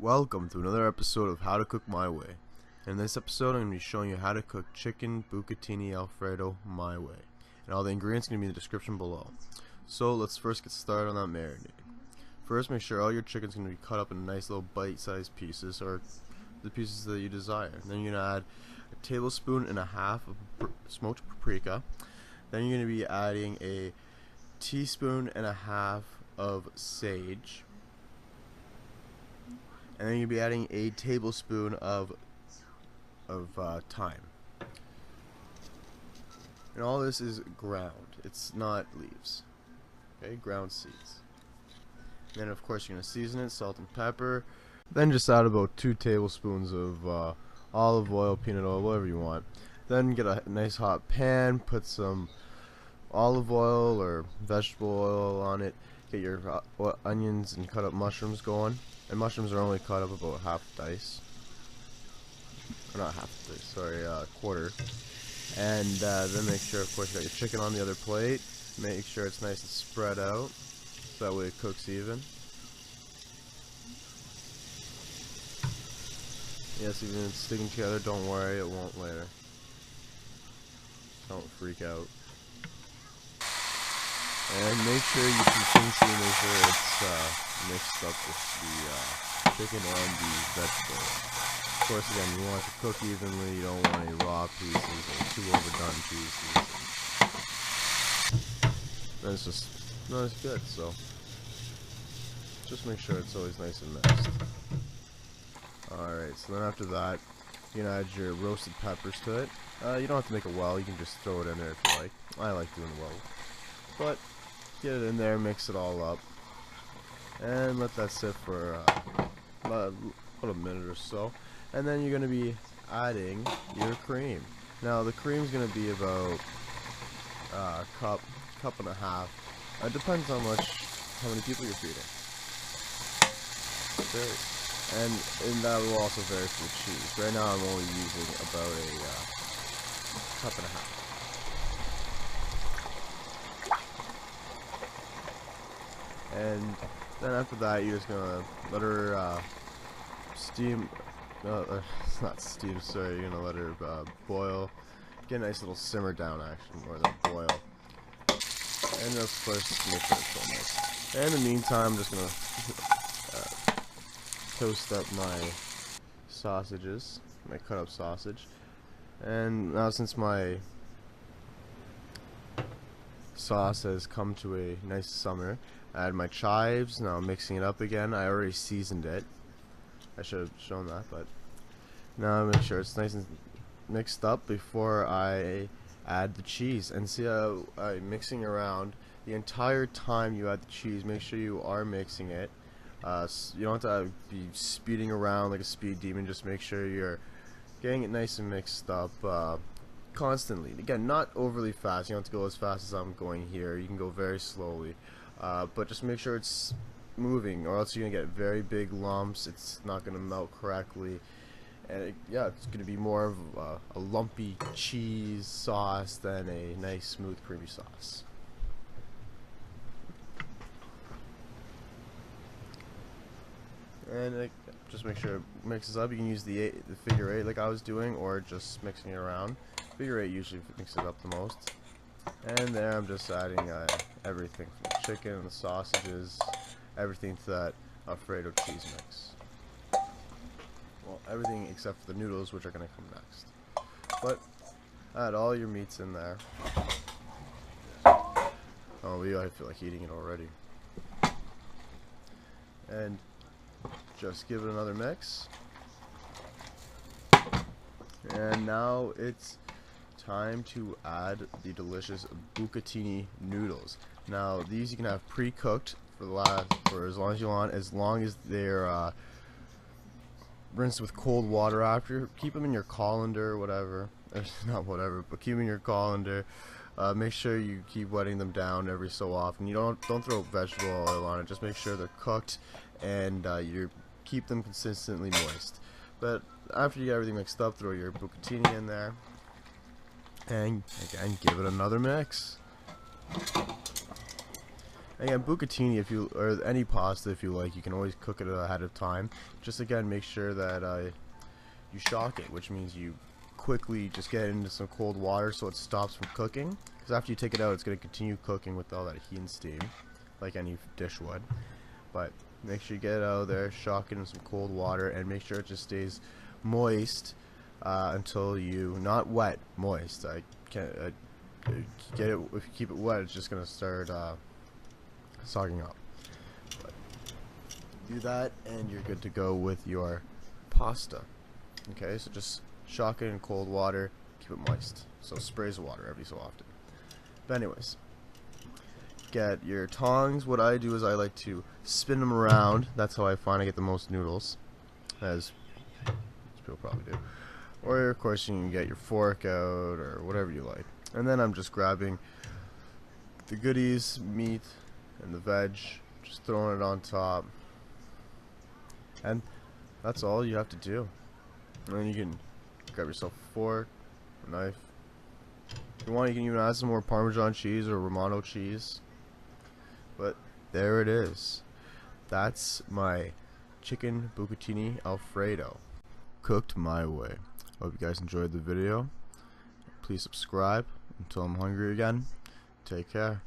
Welcome to another episode of How to Cook My Way. In this episode I'm going to be showing you how to cook chicken Bucatini Alfredo my way. And all the ingredients are going to be in the description below. So let's first get started on that marinade. First, make sure all your chicken's going to be cut up in nice little bite-sized pieces, or the pieces that you desire. Then you're going to add a tablespoon and a half of smoked paprika. Then you're going to be adding a teaspoon and a half of sage. And then you'll be adding a tablespoon of thyme. And all this is ground. It's not leaves. Okay, ground seeds. And then of course you're going to season it, salt and pepper. Then just add about 2 tablespoons of olive oil, peanut oil, whatever you want. Then get a nice hot pan, put some olive oil or vegetable oil on it. Get your onions and cut up mushrooms going. And mushrooms are only cut up about half dice. Or not half dice, sorry, quarter. And then make sure, of course, you got your chicken on the other plate. Make sure it's nice and spread out, so that way it cooks even. Yes, even if it's sticking together, don't worry, it won't later. Don't freak out. And make sure you continuously make sure it's mixed up with the chicken and the vegetables. Of course, again, you want it to cook evenly. You don't want any raw pieces or too overdone pieces. And it's just not as good. So just make sure it's always nice and mixed. Alright, so then after that, you're gonna add your roasted peppers to it. You don't have to make it well. You can just throw it in there if you like. I like doing well, but get it in there, mix it all up, and let that sit for about a minute or so. And then you're going to be adding your cream. Now the cream is going to be about a cup and a half. It depends on how many people you're feeding. Okay. And that will also vary for the cheese. Right now I'm only using about a cup and a half. And then after that, you're just gonna let her steam. It's not steam. Sorry, you're gonna let her boil. Get a nice little simmer down, actually, more than boil. And of course, make sure it's all nice. And in the meantime, I'm just gonna toast up my sausages, my cut up sausage. And now, since my sauce has come to a nice simmer, I add my chives. Now I'm mixing it up again. I already seasoned it. I should have shown that, but now I make sure it's nice and mixed up before I add the cheese. And see how I'm mixing around the entire time you add the cheese. Make sure you are mixing it. You don't have to be speeding around like a speed demon. Just make sure you're getting it nice and mixed up constantly. Again, not overly fast. You don't have to go as fast as I'm going here. You can go very slowly. But just make sure it's moving, or else you're going to get very big lumps. It's not going to melt correctly. And it's going to be more of a lumpy cheese sauce than a nice, smooth, creamy sauce. And just make sure it mixes up. You can use the figure 8 like I was doing, or just mixing it around. Figure 8 usually mixes it up the most. And there I'm just adding everything from the chicken and the sausages, everything to that Alfredo cheese mix. Well, everything except for the noodles, which are going to come next. But add all your meats in there. Oh, I feel like eating it already. And just give it another mix. And now it's time to add the delicious Bucatini noodles. Now these you can have pre-cooked for as long as you want, as long as they're rinsed with cold water after. Keep them in your colander, whatever. Not whatever, but keep them in your colander. Make sure you keep wetting them down every so often. You don't throw vegetable oil on it. Just make sure they're cooked and you keep them consistently moist. But after you get everything mixed up, throw your Bucatini in there. And again, give it another mix. Again, bucatini, if you, or any pasta if you like, you can always cook it ahead of time. Just again, make sure that you shock it, which means you quickly just get it into some cold water so it stops from cooking. Because after you take it out, it's going to continue cooking with all that heat and steam, like any dish would. But make sure you get it out of there, shock it in some cold water, and make sure it just stays moist until you, not wet, moist. I can't get it. If you keep it wet, it's just going to start sogging up. But do that, and you're good to go with your pasta. Okay, so just shock it in cold water, keep it moist. So sprays of water every so often. But anyways, get your tongs. What I do is I like to spin them around. That's how I find I get the most noodles, as people probably do. Or of course you can get your fork out or whatever you like. And then I'm just grabbing the goodies, meat and the veg, just throwing it on top. And that's all you have to do. And then you can grab yourself a fork, a knife. If you want, you can even add some more Parmesan cheese or Romano cheese. But there it is. That's my chicken bucatini Alfredo, cooked my way. Hope you guys enjoyed the video. Please subscribe until I'm hungry again. Take care.